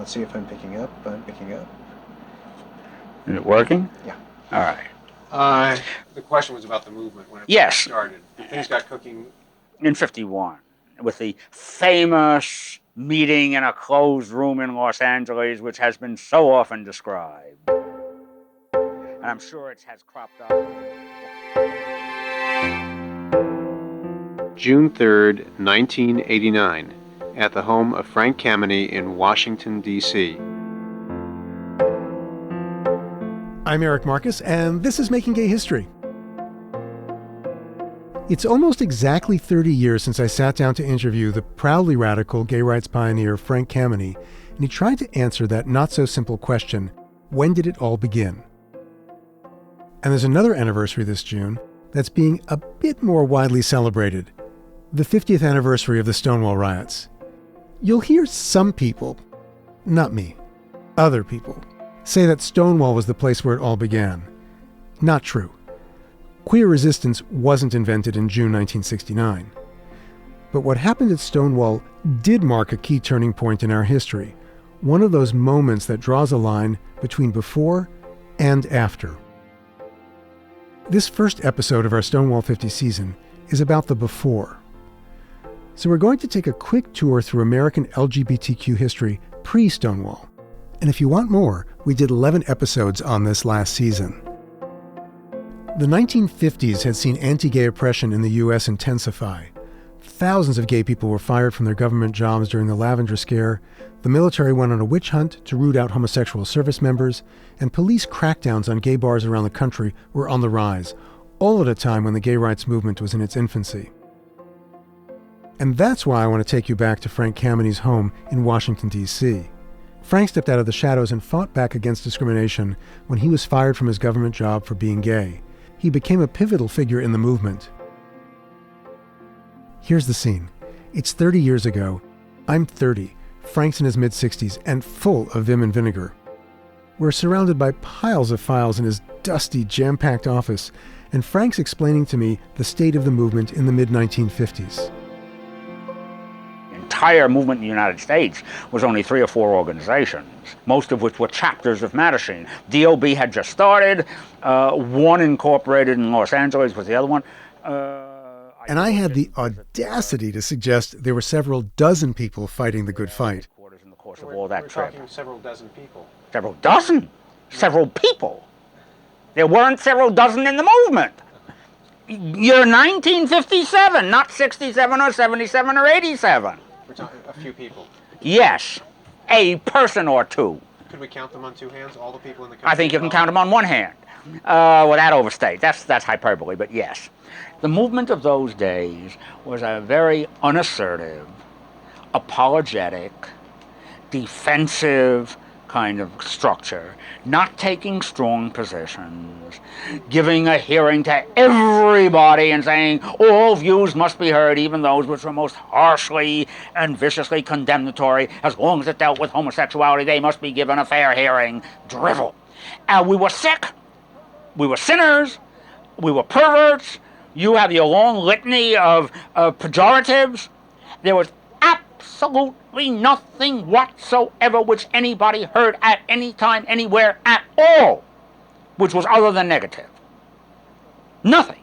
Let's see if I'm picking up. I'm picking up. Is it working? Yeah. All right. The question was about the movement when it Yes. started. Things got cooking In 51, with the famous meeting in a closed room in Los Angeles, which has been so often described. And I'm sure it has cropped up. June 3rd, 1989, at the home of Frank Kameny in Washington, D.C. I'm Eric Marcus, and this is Making Gay History. It's almost exactly 30 years since I sat down to interview the proudly radical gay rights pioneer Frank Kameny, and he tried to answer that not-so-simple question, when did it all begin? And there's another anniversary this June that's being a bit more widely celebrated, the 50th anniversary of the Stonewall riots. You'll hear some people, not me, other people, say that Stonewall was the place where it all began. Not true. Queer resistance wasn't invented in June 1969. But what happened at Stonewall did mark a key turning point in our history, one of those moments that draws a line between before and after. This first episode of our Stonewall 50 season is about the before. So we're going to take a quick tour through American LGBTQ history pre-Stonewall. And if you want more, we did 11 episodes on this last season. The 1950s had seen anti-gay oppression in the U.S. intensify. Thousands of gay people were fired from their government jobs during the Lavender Scare, the military went on a witch hunt to root out homosexual service members, and police crackdowns on gay bars around the country were on the rise, all at a time when the gay rights movement was in its infancy. And that's why I want to take you back to Frank Kameny's home in Washington, D.C. Frank stepped out of the shadows and fought back against discrimination when he was fired from his government job for being gay. He became a pivotal figure in the movement. Here's the scene. It's 30 years ago. I'm 30. Frank's in his mid-60s and full of vim and vinegar. We're surrounded by piles of files in his dusty, jam-packed office, and Frank's explaining to me the state of the movement in the mid-1950s. The entire movement in the United States was only 3 or 4 organizations, most of which were chapters of Mattachine. DOB had just started, one incorporated in Los Angeles was the other one. And I had the audacity to suggest there were several dozen people fighting the good fight. In the course of all that trip. Talking several dozen people. Several dozen? Several people. There weren't several dozen in the movement. You're 1957, not 67 or 77 or 87. We're talking a few people. Yes, a person or two. Could we count them on 2 hands, all the people in the country? I think you can count them on one hand. Without overstate. That's hyperbole, but yes. The movement of those days was a very unassertive, apologetic, defensive kind of structure, not taking strong positions, giving a hearing to everybody and saying all views must be heard, even those which were most harshly and viciously condemnatory. As long as it dealt with homosexuality, they must be given a fair hearing. Drivel. We were sick. We were sinners. We were perverts. You have your long litany of pejoratives. There was absolutely nothing whatsoever which anybody heard at any time, anywhere at all, which was other than negative. Nothing.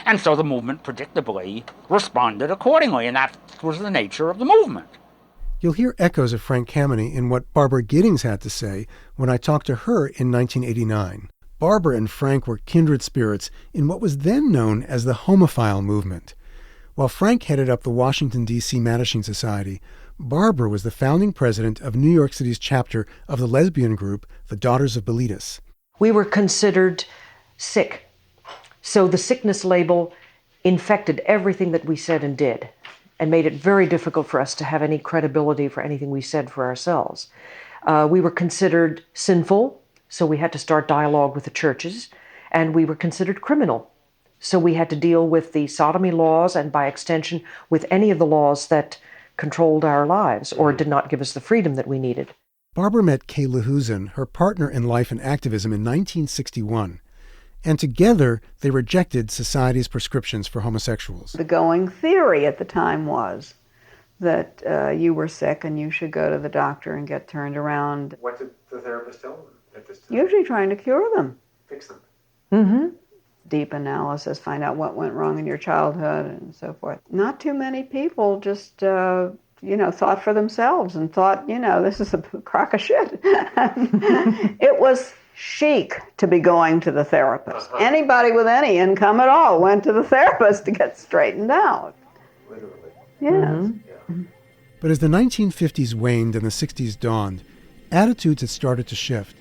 And so the movement predictably responded accordingly, and that was the nature of the movement. You'll hear echoes of Frank Kameny in what Barbara Giddings had to say when I talked to her in 1989. Barbara and Frank were kindred spirits in what was then known as the homophile movement. While Frank headed up the Washington, D.C. Mattachine Society, Barbara was the founding president of New York City's chapter of the lesbian group, the Daughters of Bilitis. We were considered sick. So the sickness label infected everything that we said and did and made it very difficult for us to have any credibility for anything we said for ourselves. We were considered sinful, so we had to start dialogue with the churches, and we were considered criminal. So we had to deal with the sodomy laws and, by extension, with any of the laws that controlled our lives or did not give us the freedom that we needed. Barbara met Kay Lahusen, her partner in life and activism, in 1961. And together, they rejected society's prescriptions for homosexuals. The going theory at the time was that you were sick and you should go to the doctor and get turned around. What did the therapist tell them at this time? Usually trying to cure them. Fix them. Mm-hmm. Deep analysis, find out what went wrong in your childhood and so forth. Not too many people just, thought for themselves and thought, this is a crock of shit. It was chic to be going to the therapist. Anybody with any income at all went to the therapist to get straightened out. Literally. Yes. Mm-hmm. But as the 1950s waned and the 60s dawned, attitudes had started to shift.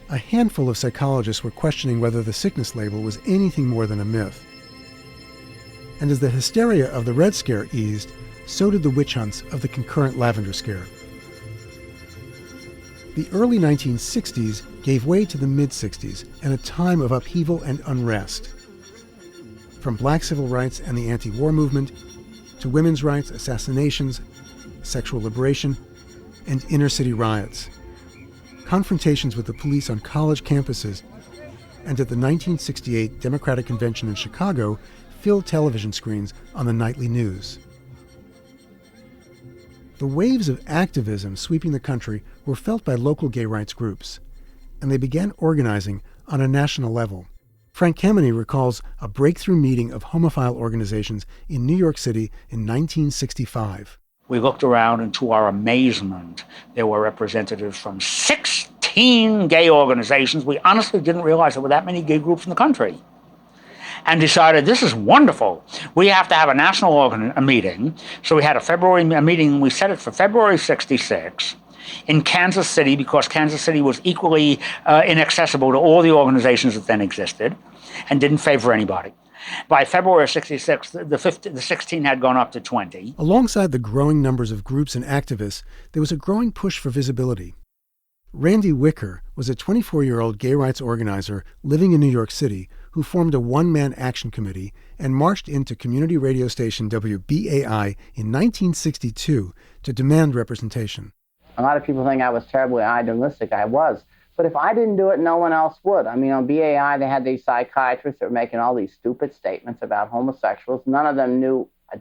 A handful of psychologists were questioning whether the sickness label was anything more than a myth. And as the hysteria of the Red Scare eased, so did the witch hunts of the concurrent Lavender Scare. The early 1960s gave way to the mid-60s and a time of upheaval and unrest. From black civil rights and the anti-war movement, to women's rights, assassinations, sexual liberation, and inner-city riots. Confrontations with the police on college campuses and at the 1968 Democratic Convention in Chicago filled television screens on the nightly news. The waves of activism sweeping the country were felt by local gay rights groups, and they began organizing on a national level. Frank Kameny recalls a breakthrough meeting of homophile organizations in New York City in 1965. We looked around, and to our amazement, there were representatives from 16 gay organizations. We honestly didn't realize there were that many gay groups in the country. And decided, this is wonderful. We have to have a national meeting. So we had a meeting, we set it for February 66 in Kansas City, because Kansas City was equally inaccessible to all the organizations that then existed and didn't favor anybody. By February of 66, the 16 had gone up to 20. Alongside the growing numbers of groups and activists, there was a growing push for visibility. Randy Wicker was a 24-year-old gay rights organizer living in New York City who formed a one-man action committee and marched into community radio station WBAI in 1962 to demand representation. A lot of people think I was terribly idealistic. I was. But if I didn't do it, no one else would. I mean, on BAI, they had these psychiatrists that were making all these stupid statements about homosexuals. None of them knew a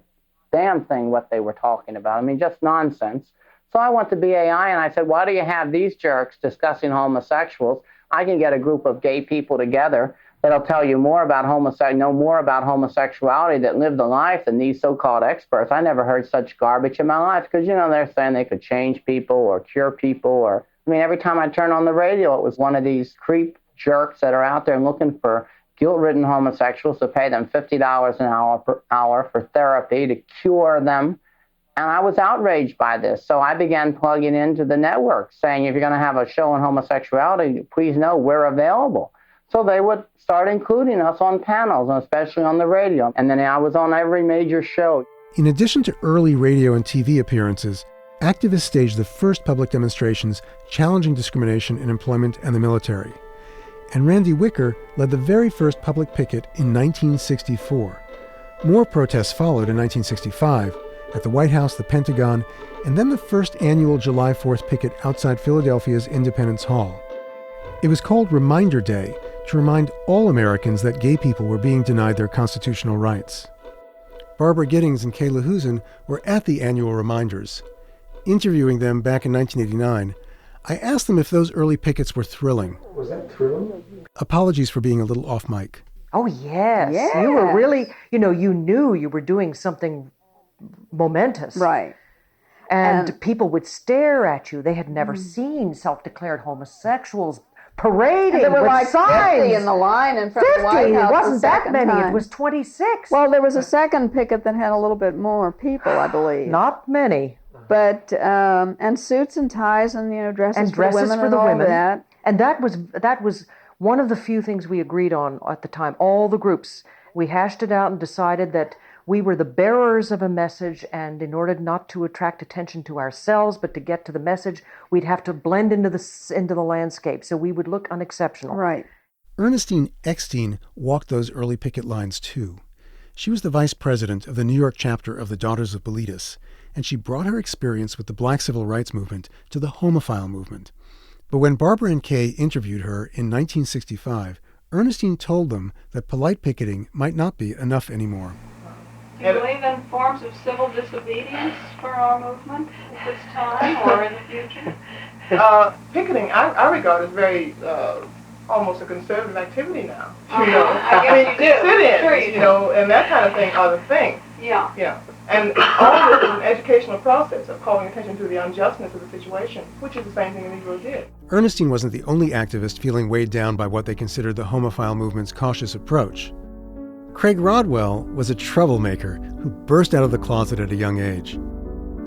damn thing what they were talking about. I mean, just nonsense. So I went to BAI and I said, why do you have these jerks discussing homosexuals? I can get a group of gay people together that'll tell you more about know more about homosexuality, that live the life than these so-called experts. I never heard such garbage in my life because, they're saying they could change people or cure people or... I mean, every time I turned on the radio, it was one of these creep jerks that are out there looking for guilt-ridden homosexuals to pay them $50 an hour for therapy to cure them. And I was outraged by this. So I began plugging into the network saying, if you're going to have a show on homosexuality, please know we're available. So they would start including us on panels, and especially on the radio. And then I was on every major show. In addition to early radio and TV appearances, activists staged the first public demonstrations challenging discrimination in employment and the military. And Randy Wicker led the very first public picket in 1964. More protests followed in 1965 at the White House, the Pentagon, and then the first annual July 4th picket outside Philadelphia's Independence Hall. It was called Reminder Day to remind all Americans that gay people were being denied their constitutional rights. Barbara Giddings and Kayla Husen were at the annual reminders. Interviewing them back in 1989, I asked them if those early pickets were thrilling. Was that thrilling? Apologies for being a little off mic. Oh, yes. You were really, you knew you were doing something momentous. Right. And people would stare at you. They had never seen self-declared homosexuals parading there were with like signs. 50 in the line in front of the White 50! House. It wasn't that many. Time. It was 26. Well, there was a second picket that had a little bit more people, I believe. Not many. But and suits and ties and dresses for the women and all that. And that was one of the few things we agreed on at the time. All the groups, we hashed it out and decided that we were the bearers of a message, and in order not to attract attention to ourselves, but to get to the message, we'd have to blend into the landscape, so we would look unexceptional. Right. Ernestine Eckstein walked those early picket lines too. She was the vice president of the New York chapter of the Daughters of Bilitis, and she brought her experience with the Black civil rights movement to the homophile movement. But when Barbara and Kay interviewed her in 1965, Ernestine told them that polite picketing might not be enough anymore. Do you believe in forms of civil disobedience for our movement at this time or in the future? Picketing, I regard as very almost a conservative activity now. You know, I guess you do. Sit-ins, Sure you you know, and that kind of thing are the thing. Yeah. Yeah. And all this is an educational process of calling attention to the unjustness of the situation, which is the same thing the Negro did. Ernestine wasn't the only activist feeling weighed down by what they considered the homophile movement's cautious approach. Craig Rodwell was a troublemaker who burst out of the closet at a young age.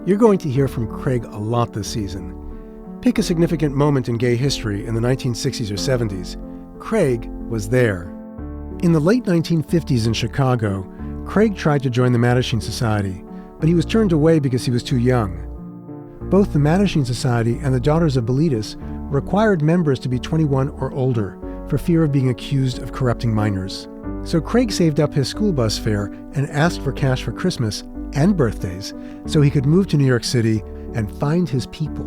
You're going to hear from Craig a lot this season. Pick a significant moment in gay history in the 1960s or 70s. Craig was there. In the late 1950s in Chicago, Craig tried to join the Mattachine Society, but he was turned away because he was too young. Both the Mattachine Society and the Daughters of Bilitis required members to be 21 or older for fear of being accused of corrupting minors. So Craig saved up his school bus fare and asked for cash for Christmas and birthdays so he could move to New York City and find his people.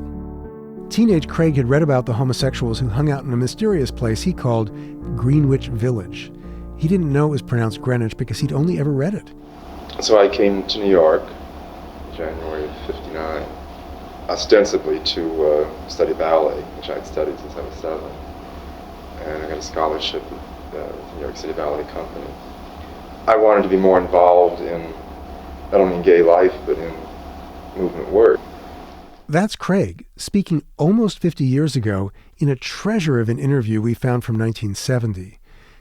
Teenage Craig had read about the homosexuals who hung out in a mysterious place he called Greenwich Village. He didn't know it was pronounced Greenwich because he'd only ever read it. So I came to New York in January of '59, ostensibly to study ballet, which I'd studied since I was 7. And I got a scholarship at the New York City Ballet Company. I wanted to be more involved in not only in gay life, but in movement work. That's Craig, speaking almost 50 years ago in a treasure of an interview we found from 1970.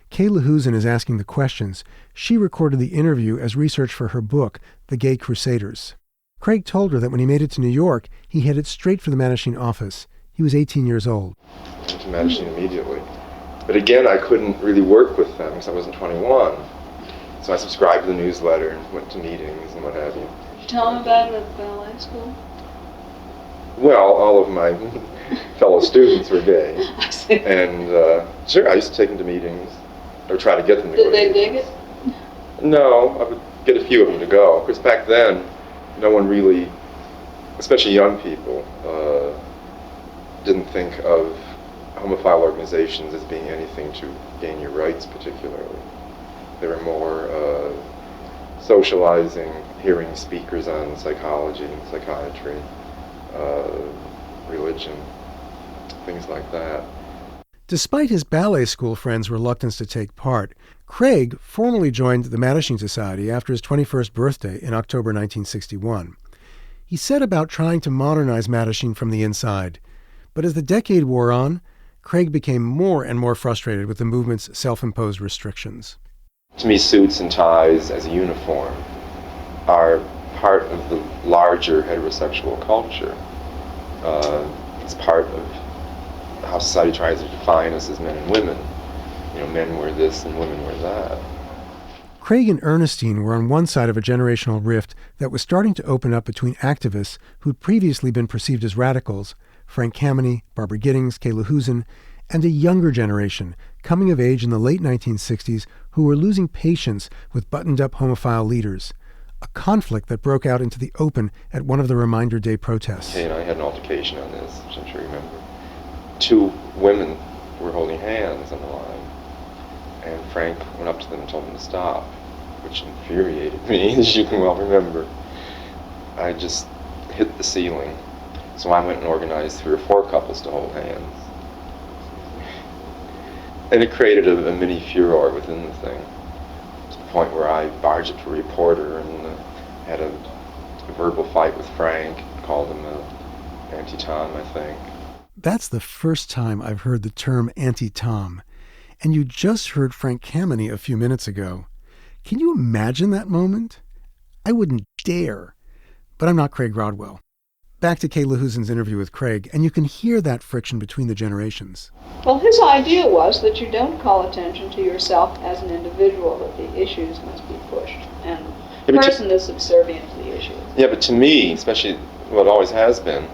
Kayla Husen is asking the questions. She recorded the interview as research for her book, The Gay Crusaders. Craig told her that when he made it to New York, he headed straight for the Mattachine office. He was 18 years old. I went to Mattachine immediately. But again, I couldn't really work with them because I wasn't 21. So I subscribed to the newsletter and went to meetings and what have you. Did you tell him about it at the ballet school? Well, all of my fellow students were gay. I see. And sure, I used to take them to meetings, or try to get them to go. Did they dig it? No, I would get a few of them to go. Because back then, no one really, especially young people, didn't think of homophile organizations as being anything to gain your rights particularly. They were more socializing, hearing speakers on psychology and psychiatry, religion, things like that. Despite his ballet school friends' reluctance to take part, Craig formally joined the Mattachine Society after his 21st birthday in October 1961. He set about trying to modernize Mattachine from the inside. But as the decade wore on, Craig became more and more frustrated with the movement's self-imposed restrictions. To me, suits and ties as a uniform are part of the larger heterosexual culture. It's part of how society tries to define us as men and women. You know, men wear this and women wear that. Craig and Ernestine were on one side of a generational rift that was starting to open up between activists who'd previously been perceived as radicals, Frank Kameny, Barbara Giddings, Kayla Husen, and a younger generation coming of age in the late 1960s who were losing patience with buttoned-up homophile leaders, a conflict that broke out into the open at one of the Reminder Day protests. Kay and I had an altercation on this, which I'm sure you remember. 2 women were holding hands on the line, and Frank went up to them and told them to stop, which infuriated me, as you can well remember. I just hit the ceiling, so I went and organized 3 or 4 couples to hold hands. And it created a mini furor within the thing, to the point where I barged up to a reporter and had a verbal fight with Frank, called him anti-Tom, I think. That's the first time I've heard the term anti-Tom. And you just heard Frank Kameny a few minutes ago. Can you imagine that moment? I wouldn't dare. But I'm not Craig Rodwell. Back to Kayla Husen's interview with Craig, and you can hear that friction between the generations. Well, his idea was that you don't call attention to yourself as an individual, that the issues must be pushed, and the person is subservient to the issue. Yeah, but to me, especially what always has been,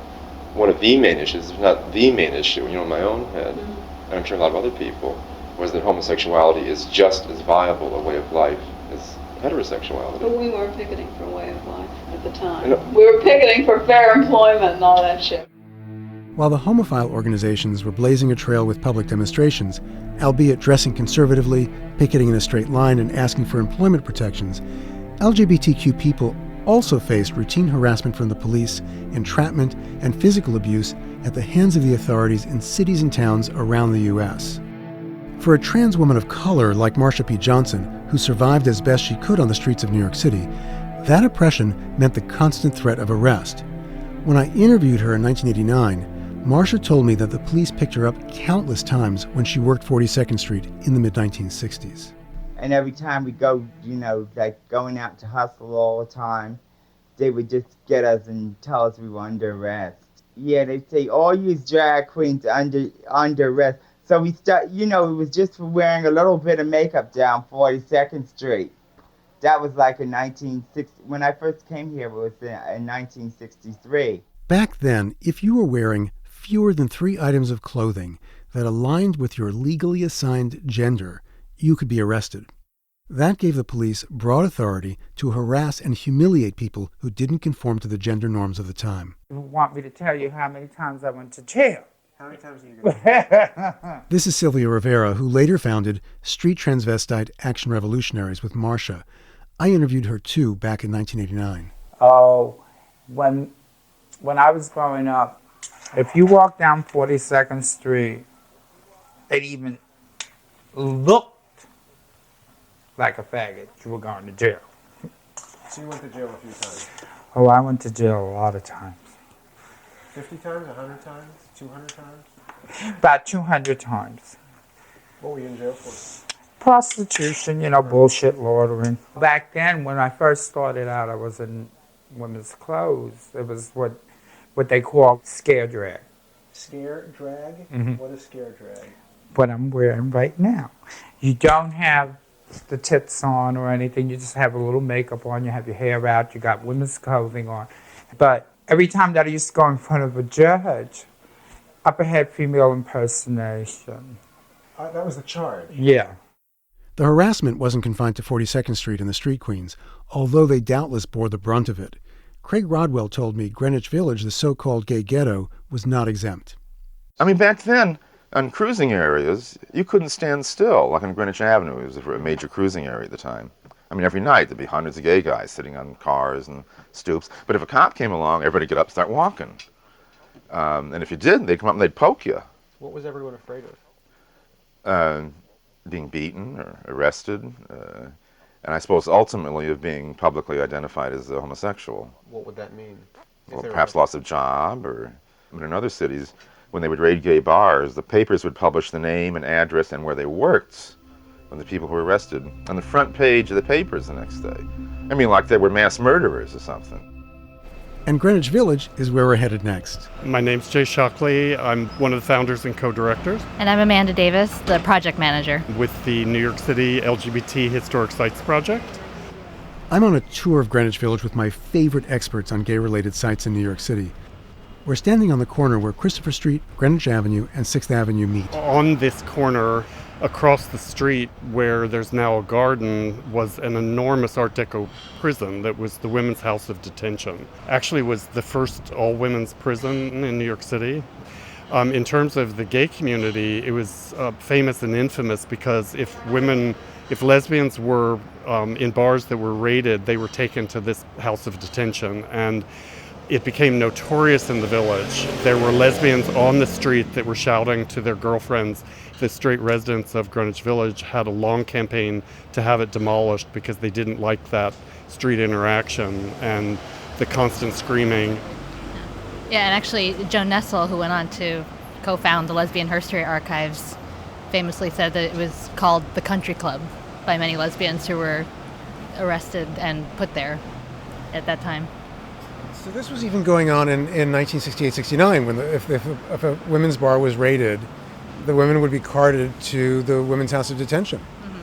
one of the main issues, if not the main issue, in my own head, and I'm sure a lot of other people, was that homosexuality is just as viable a way of life as heterosexuality. But we weren't picketing for a way of life at the time. We were picketing for fair employment and all that shit. While the homophile organizations were blazing a trail with public demonstrations, albeit dressing conservatively, picketing in a straight line, and asking for employment protections, LGBTQ people also faced routine harassment from the police, entrapment, and physical abuse at the hands of the authorities in cities and towns around the U.S. For a trans woman of color like Marsha P. Johnson, who survived as best she could on the streets of New York City, that oppression meant the constant threat of arrest. When I interviewed her in 1989, Marsha told me that the police picked her up countless times when she worked 42nd Street in the mid-1960s. And every time we go, like going out to hustle all the time, they would just get us and tell us we were under arrest. Yeah, they'd say, all you drag queens under arrest. So we it was just for wearing a little bit of makeup down 42nd Street. That was like in 1960. When I first came here, it was in 1963. Back then, if you were wearing fewer than 3 items of clothing that aligned with your legally assigned gender, you could be arrested. That gave the police broad authority to harass and humiliate people who didn't conform to the gender norms of the time. You want me to tell you how many times I went to jail? How many times did you go? This is Sylvia Rivera, who later founded Street Transvestite Action Revolutionaries with Marsha. I interviewed her too back in 1989. Oh, when I was growing up, if you walked down 42nd Street, it even looked like a faggot, you were going to jail. So you went to jail a few times? Oh, I went to jail a lot of times. 50 times? 100 times? 200 times? About 200 times. What were you in jail for? Prostitution, bullshit laundering. Back then, when I first started out, I was in women's clothes. It was what they call scare drag. Scare drag? Mm-hmm. What is scare drag? What I'm wearing right now. You don't have the tits on or anything. You just have a little makeup on. You have your hair out. You got women's clothing on. But every time that I used to go in front of a judge, upper head female impersonation. That was the charge? Yeah. The harassment wasn't confined to 42nd Street and the Street Queens, although they doubtless bore the brunt of it. Craig Rodwell told me Greenwich Village, the so-called gay ghetto, was not exempt. I mean, back then, on cruising areas, you couldn't stand still, like on Greenwich Avenue. It was a major cruising area at the time. I mean, every night there'd be hundreds of gay guys sitting on cars and stoops. But if a cop came along, everybody would get up and start walking. And if you didn't, they'd come up and they'd poke you. What was everyone afraid of? Being beaten or arrested. And I suppose ultimately of being publicly identified as a homosexual. What would that mean? Or perhaps loss of job. Or in other cities, when they would raid gay bars, the papers would publish the name and address and where they worked when the people who were arrested on the front page of the papers the next day. I mean, like they were mass murderers or something. And Greenwich Village is where we're headed next. My name's Jay Shockley. I'm one of the founders and co-directors. And I'm Amanda Davis, the project manager. With the New York City LGBT Historic Sites Project. I'm on a tour of Greenwich Village with my favorite experts on gay-related sites in New York City. We're standing on the corner where Christopher Street, Greenwich Avenue, and 6th Avenue meet. On this corner, across the street where there's now a garden, was an enormous Art Deco prison that was the Women's House of Detention. Actually was the first all-women's prison in New York City. In terms of the gay community, it was famous and infamous because if lesbians were in bars that were raided, they were taken to this house of detention, and it became notorious in the village. There were lesbians on the street that were shouting to their girlfriends. The straight residents of Greenwich Village had a long campaign to have it demolished because they didn't like that street interaction and the constant screaming. Yeah, and actually Joan Nessel, who went on to co-found the Lesbian History Archives, famously said that it was called the Country Club by many lesbians who were arrested and put there at that time. So this was even going on in 1968-69 when if a women's bar was raided, the women would be carted to the Women's House of Detention. Mm-hmm.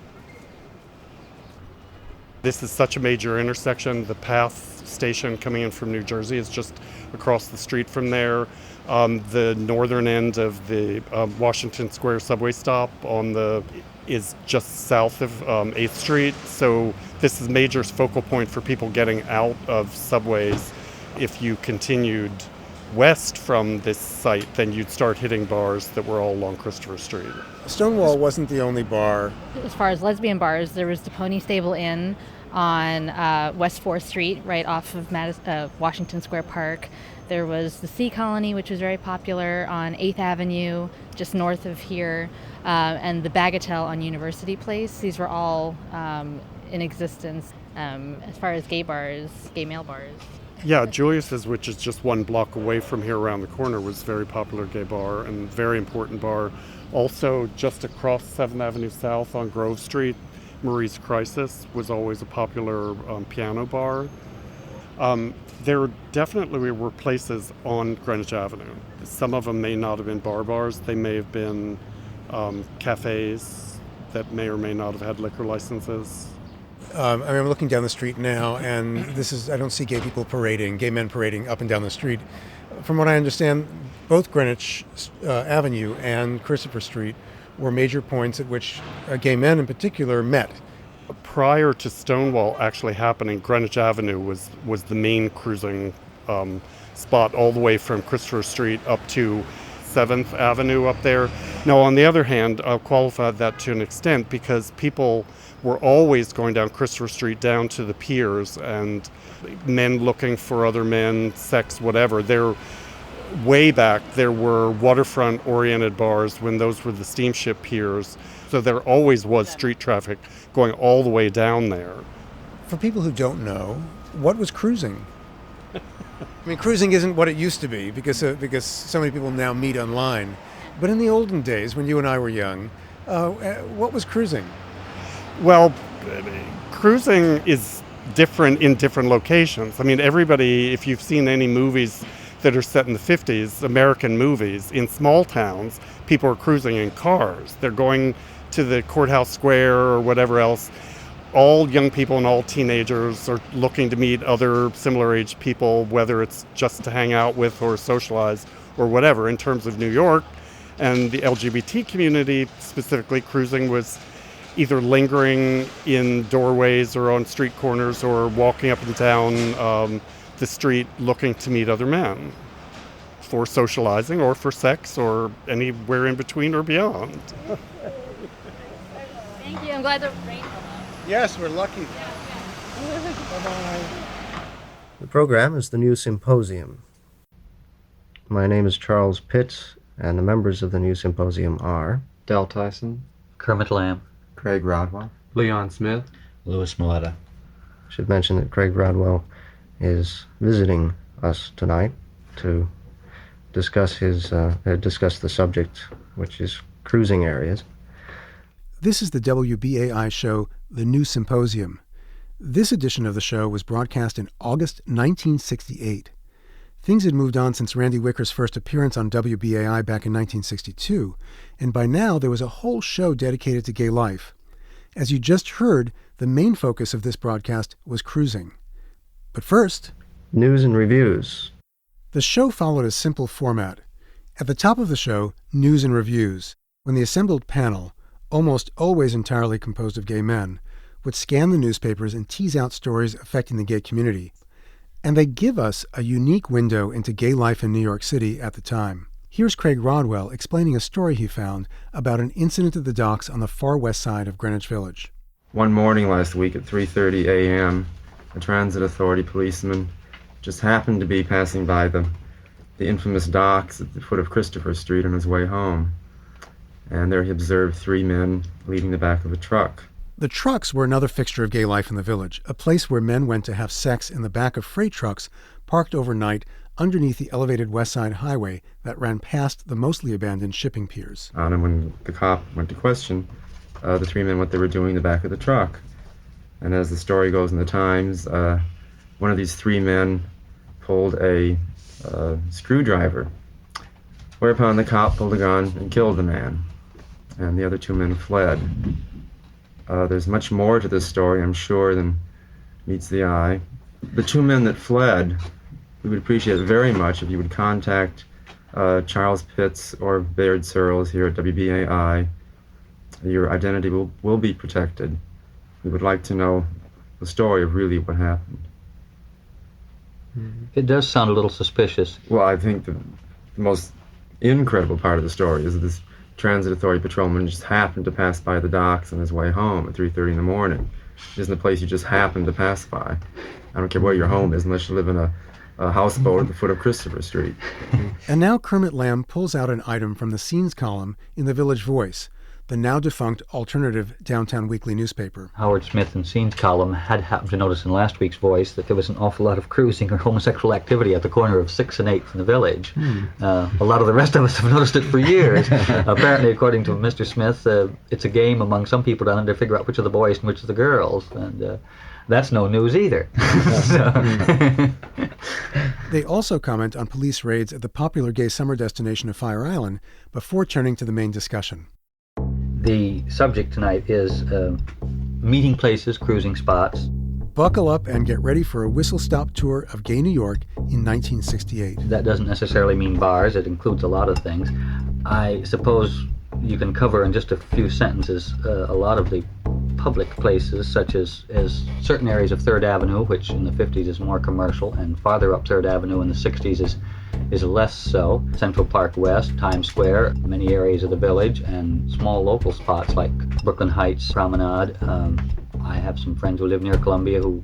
This is such a major intersection. The PATH station coming in from New Jersey is just across the street from there. The northern end of the Washington Square subway stop is just south of 8th Street. So this is a major focal point for people getting out of subways. If you continued west from this site, then you'd start hitting bars that were all along Christopher Street. Stonewall wasn't the only bar. As far as lesbian bars, there was the Pony Stable Inn, on West 4th Street, right off of Washington Square Park. There was the Sea Colony, which was very popular on 8th Avenue, just north of here, and the Bagatelle on University Place. These were all in existence as far as gay bars, gay male bars. Yeah, Julius's, which is just one block away from here around the corner, was a very popular gay bar and very important bar. Also, just across 7th Avenue South on Grove Street, Marie's Crisis was always a popular piano bar. There definitely were places on Greenwich Avenue. Some of them may not have been bars. They may have been cafes that may or may not have had liquor licenses. I'm looking down the street now, and I don't see gay men parading up and down the street. From what I understand, both Greenwich Avenue and Christopher Street were major points at which gay men in particular met. Prior to Stonewall actually happening, Greenwich Avenue was the main cruising spot all the way from Christopher Street up to 7th Avenue up there. Now, on the other hand, I'll qualify that to an extent because people were always going down Christopher Street down to the piers, and men looking for other men, sex, whatever. Way back, there were waterfront-oriented bars when those were the steamship piers, so there always was street traffic going all the way down there. For people who don't know, what was cruising? Cruising isn't what it used to be because so many people now meet online. But in the olden days, when you and I were young, what was cruising? Well, cruising is different in different locations. Everybody, if you've seen any movies that are set in the 50s, American movies, in small towns, people are cruising in cars. They're going to the courthouse square or whatever else. All young people and all teenagers are looking to meet other similar-aged people, whether it's just to hang out with or socialize or whatever. In terms of New York and the LGBT community, specifically, cruising was either lingering in doorways or on street corners or walking up and down the street looking to meet other men for socializing or for sex or anywhere in between or beyond. Thank you. I'm glad the rain. Yes, we're lucky. Bye-bye. The program is the New Symposium. My name is Charles Pitts, and the members of the New Symposium are Del Tyson, Kermit Lamb, Craig Rodwell, Leon Smith, Louis Milletta. I should mention that Craig Rodwell is visiting us tonight to discuss the subject, which is cruising areas. This is the WBAI show, The New Symposium. This edition of the show was broadcast in August 1968. Things had moved on since Randy Wicker's first appearance on WBAI back in 1962, and by now there was a whole show dedicated to gay life. As you just heard, the main focus of this broadcast was cruising. But first, news and reviews. The show followed a simple format. At the top of the show, news and reviews, when the assembled panel, almost always entirely composed of gay men, would scan the newspapers and tease out stories affecting the gay community. And they give us a unique window into gay life in New York City at the time. Here's Craig Rodwell explaining a story he found about an incident at the docks on the far west side of Greenwich Village. One morning last week at 3:30 a.m., a transit authority policeman just happened to be passing by the infamous docks at the foot of Christopher Street on his way home. And there he observed three men leaving the back of a truck. The trucks were another fixture of gay life in the village, a place where men went to have sex in the back of freight trucks parked overnight underneath the elevated West Side Highway that ran past the mostly abandoned shipping piers. And when the cop went to question the three men what they were doing in the back of the truck. And as the story goes in the Times, one of these three men pulled a screwdriver, whereupon the cop pulled a gun and killed the man. And the other two men fled. There's much more to this story, I'm sure, than meets the eye. The two men that fled, we would appreciate it very much if you would contact Charles Pitts or Baird Searles here at WBAI. Your identity will be protected. We would like to know the story of really what happened. It does sound a little suspicious. Well, I think the most incredible part of the story is that this transit authority patrolman just happened to pass by the docks on his way home at 3:30 in the morning. isn't a place you just happen to pass by. I don't care where your home is, unless you live in a houseboat at the foot of Christopher Street. And now Kermit Lamb pulls out an item from the scenes column in the Village Voice, the now-defunct alternative downtown weekly newspaper. Howard Smith in Scenes column had happened to notice in last week's Voice that there was an awful lot of cruising or homosexual activity at the corner of 6th and 8th in the Village. A lot of the rest of us have noticed it for years. Apparently, according to Mr. Smith, it's a game among some people down there to figure out which are the boys and which are the girls. And that's no news either. They also comment on police raids at the popular gay summer destination of Fire Island before turning to the main discussion. The subject tonight is meeting places, cruising spots. Buckle up and get ready for a whistle-stop tour of gay New York in 1968. That doesn't necessarily mean bars. It includes a lot of things. I suppose you can cover in just a few sentences a lot of the public places, such as certain areas of 3rd Avenue, which in the 50s is more commercial, and farther up 3rd Avenue in the 60s is less so. Central Park West, Times Square, many areas of the Village, and small local spots like Brooklyn Heights Promenade. I have some friends who live near Columbia who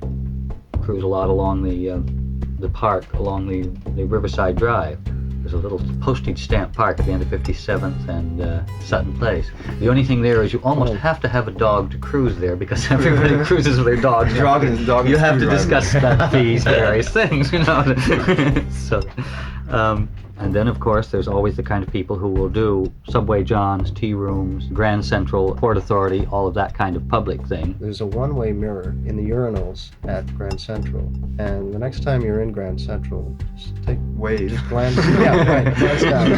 cruise a lot along the park, along the Riverside Drive. There's a little postage stamp park at the end of 57th and Sutton Place. The only thing there is you almost have to have a dog to cruise there, because everybody cruises with their dogs. You have to discuss fees, various things, you know. So, and then, of course, there's always the kind of people who will do Subway John's, tea rooms, Grand Central, Port Authority, all of that kind of public thing. There's a one-way mirror in the urinals at Grand Central, and the next time you're in Grand Central, just glance, glance down,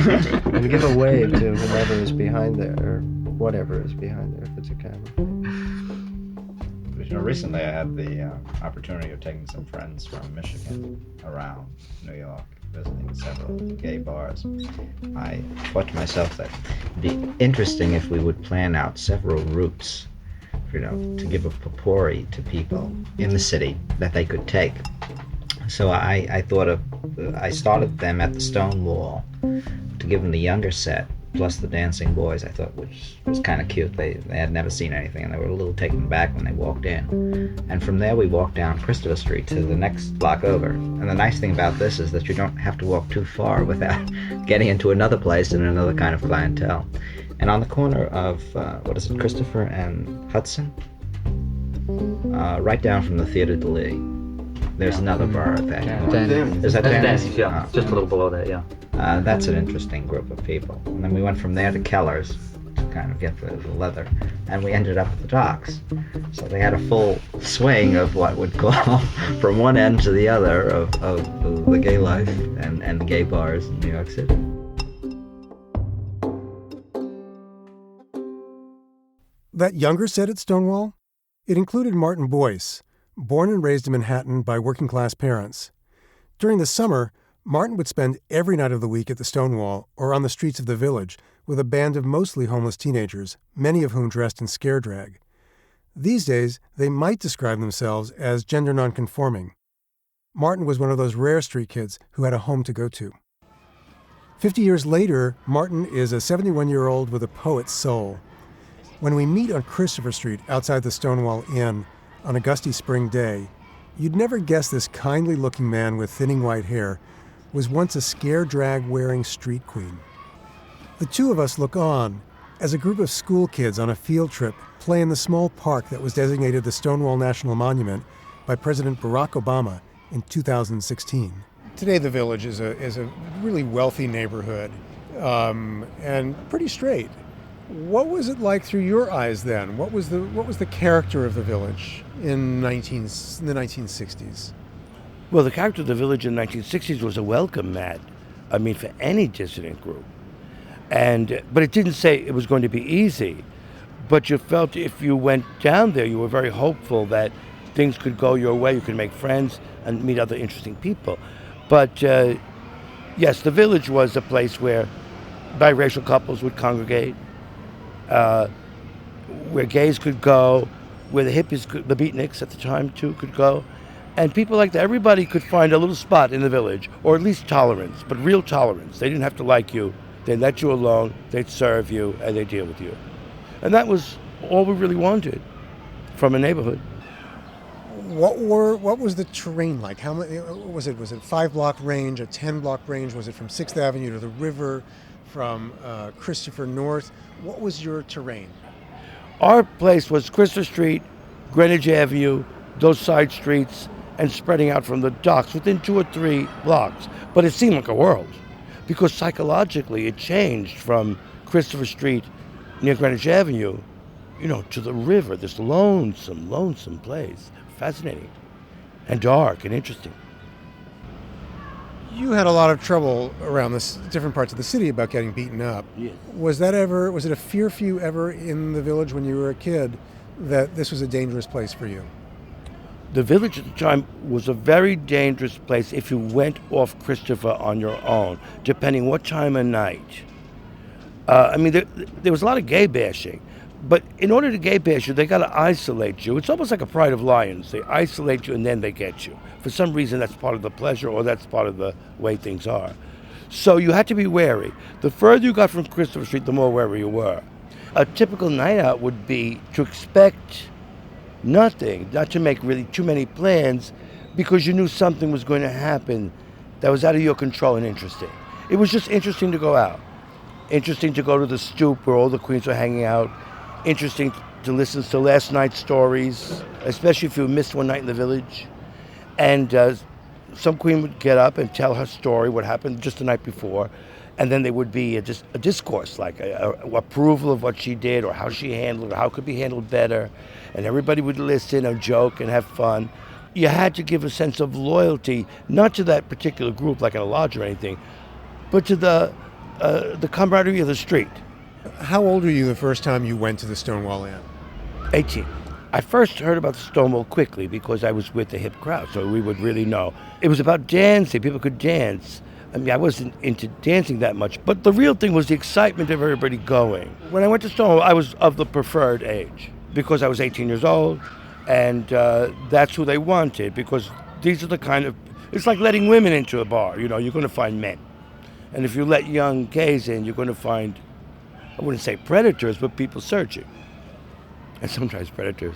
and give a wave to whomever is behind there, or whatever is behind there, if it's a camera. You know, recently I had the opportunity of taking some friends from Michigan around New York, visiting several gay bars. I thought to myself that it'd be interesting if we would plan out several routes, you know, to give a potpourri to people in the city that they could take. So I started them at the Stonewall to give them the younger set, plus the dancing boys, I thought, which was kind of cute. They had never seen anything, and they were a little taken aback when they walked in. And from there we walked down Christopher Street to the next block over. And the nice thing about this is that you don't have to walk too far without getting into another place and another kind of clientele. And on the corner of, Christopher and Hudson? Right down from the Theatre de Lis. There's another bar at that. Is that Danny's? Yeah, just a little below that, yeah. That's an interesting group of people. And then we went from there to Keller's to kind of get the leather, and we ended up at the docks. So they had a full swing of what would call from one end to the other of the gay life and the gay bars in New York City. That younger set at Stonewall? It included Martin Boyce, born and raised in Manhattan by working-class parents. During the summer, Martin would spend every night of the week at the Stonewall or on the streets of the Village with a band of mostly homeless teenagers, many of whom dressed in scare drag. These days, they might describe themselves as gender nonconforming. Martin was one of those rare street kids who had a home to go to. 50 years later, Martin is a 71-year-old with a poet's soul. When we meet on Christopher Street outside the Stonewall Inn on a gusty spring day, you'd never guess this kindly-looking man with thinning white hair was once a scare drag-wearing street queen. The two of us look on as a group of school kids on a field trip play in the small park that was designated the Stonewall National Monument by President Barack Obama in 2016. Today, the Village is a really wealthy neighborhood and pretty straight. What was it like through your eyes then? What was the character of the Village in the 1960s? Well, the character of the Village in the 1960s was a welcome mat. I mean, for any dissident group. But it didn't say it was going to be easy. But you felt if you went down there, you were very hopeful that things could go your way. You could make friends and meet other interesting people. But yes, the Village was a place where biracial couples would congregate, where gays could go, where the hippies, the beatniks at the time too, could go. And people like that, everybody could find a little spot in the Village, or at least tolerance, but real tolerance. They didn't have to like you. They let you alone, they'd serve you, and they'd deal with you. And that was all we really wanted from a neighborhood. What was the terrain like? How many was it? Was it a 5-block range, a 10-block range? Was it from 6th Avenue to the river, from Christopher North? What was your terrain? Our place was Christopher Street, Greenwich Avenue, those side streets, and spreading out from the docks within 2 or 3 blocks. But it seemed like a world, because psychologically it changed from Christopher Street near Greenwich Avenue, to the river, this lonesome place. Fascinating and dark and interesting. You had a lot of trouble around this different parts of the city about getting beaten up. Yes. Was it a fear for you ever in the Village when you were a kid that this was a dangerous place for you? The Village at the time was a very dangerous place if you went off Christopher on your own, depending what time of night. There was a lot of gay bashing. But in order to gay bash you, they got to isolate you. It's almost like a Pride of Lions. They isolate you and then they get you. For some reason, that's part of the pleasure or that's part of the way things are. So you had to be wary. The further you got from Christopher Street, the more wary you were. A typical night out would be to expect nothing, not to make really too many plans, because you knew something was going to happen that was out of your control and interesting. It was just interesting to go out. Interesting to go to the stoop where all the queens were hanging out. Interesting to listen to last night's stories, especially if you missed one night in the Village. And some queen would get up and tell her story, what happened just the night before, and then there would be just a discourse, like a approval of what she did or how she handled it, or how it could be handled better. And everybody would listen and joke and have fun. You had to give a sense of loyalty, not to that particular group like in a lodge or anything, but to the camaraderie of the street. How old were you the first time you went to the Stonewall Inn? 18. I first heard about the Stonewall quickly because I was with the hip crowd, so we would really know. It was about dancing. People could dance. I wasn't into dancing that much, but the real thing was the excitement of everybody going. When I went to Stonewall, I was of the preferred age because I was 18 years old, and that's who they wanted, because these are the kind of... It's like letting women into a bar. You're going to find men. And if you let young gays in, you're going to find, I wouldn't say predators, but people searching. And sometimes predators.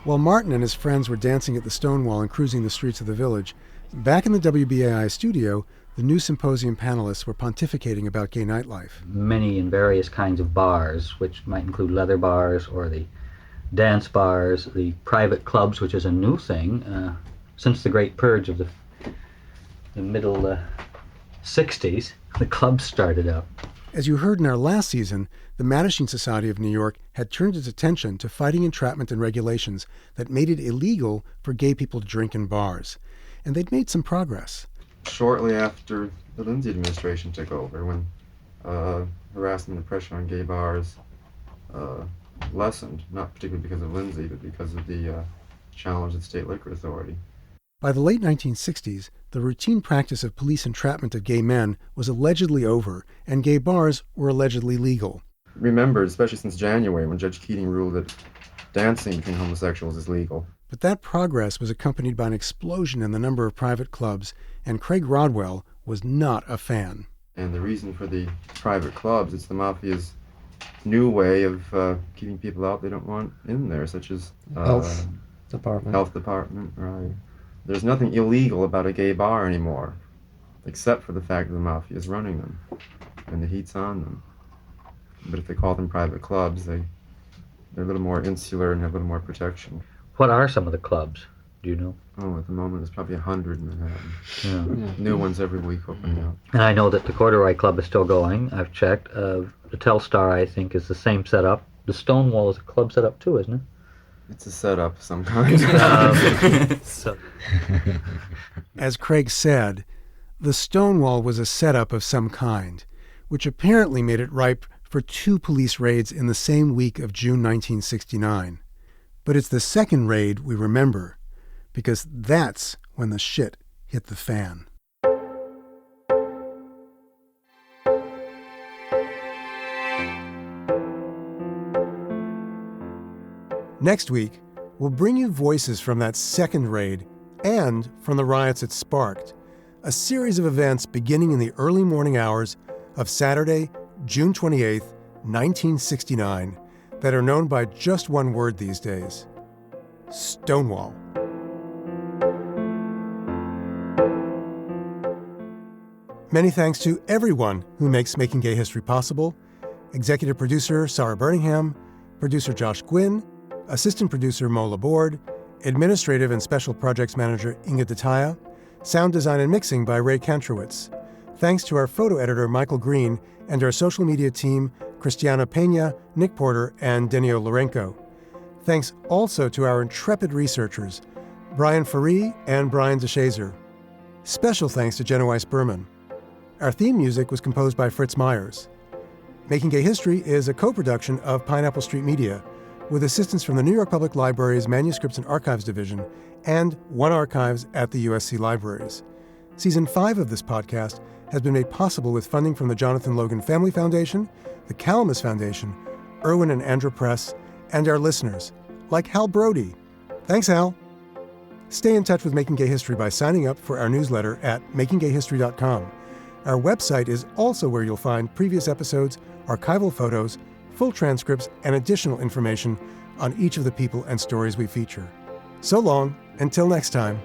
While Martin and his friends were dancing at the Stonewall and cruising the streets of the Village, back in the WBAI studio, the new symposium panelists were pontificating about gay nightlife. Many and various kinds of bars, which might include leather bars or the dance bars, the private clubs, which is a new thing since the Great Purge of the middle 60s. The clubs started up. As you heard in our last season, the Mattachine Society of New York had turned its attention to fighting entrapment and regulations that made it illegal for gay people to drink in bars. And they'd made some progress. Shortly after the Lindsay administration took over, when harassment and pressure on gay bars lessened, not particularly because of Lindsay, but because of the challenge of the State Liquor Authority. By the late 1960s, the routine practice of police entrapment of gay men was allegedly over, and gay bars were allegedly legal. Remember, especially since January, when Judge Keating ruled that dancing between homosexuals is legal. But that progress was accompanied by an explosion in the number of private clubs, and Craig Rodwell was not a fan. And the reason for the private clubs, it's the mafia's new way of keeping people out they don't want in there, such as Health department, right. There's nothing illegal about a gay bar anymore, except for the fact that the mafia is running them, and the heat's on them. But if they call them private clubs, they're a little more insular and have a little more protection. What are some of the clubs? Do you know? Oh, at the moment there's probably 100 in Manhattan. Yeah. New ones every week opening up. And I know that the Corduroy Club is still going. I've checked. The Telstar, I think, is the same setup. The Stonewall is a club setup too, isn't it? It's a setup of some kind. As Craig said, the Stonewall was a setup of some kind, which apparently made it ripe for 2 police raids in the same week of June 1969. But it's the second raid we remember, because that's when the shit hit the fan. Next week, we'll bring you voices from that second raid and from the riots it sparked, a series of events beginning in the early morning hours of Saturday, June 28, 1969, that are known by just one word these days: Stonewall. Many thanks to everyone who makes Making Gay History possible. Executive producer Sarah Birmingham, producer Josh Gwynn, assistant producer Mo Laborde, administrative and special projects manager Inga Detaya, sound design and mixing by Ray Kantrowitz. Thanks to our photo editor Michael Green and our social media team Christiana Pena, Nick Porter, and Denio Lorenko. Thanks also to our intrepid researchers, Brian Faree and Brian DeShazer. Special thanks to Jenna Weiss-Berman. Our theme music was composed by Fritz Myers. Making Gay History is a co-production of Pineapple Street Media, with assistance from the New York Public Library's Manuscripts and Archives Division and One Archives at the USC Libraries. Season 5 of this podcast has been made possible with funding from the Jonathan Logan Family Foundation, the Calamus Foundation, Irwin and Andrew Press, and our listeners, like Hal Brody. Thanks, Hal. Stay in touch with Making Gay History by signing up for our newsletter at makinggayhistory.com. Our website is also where you'll find previous episodes, archival photos, full transcripts, and additional information on each of the people and stories we feature. So long, until next time.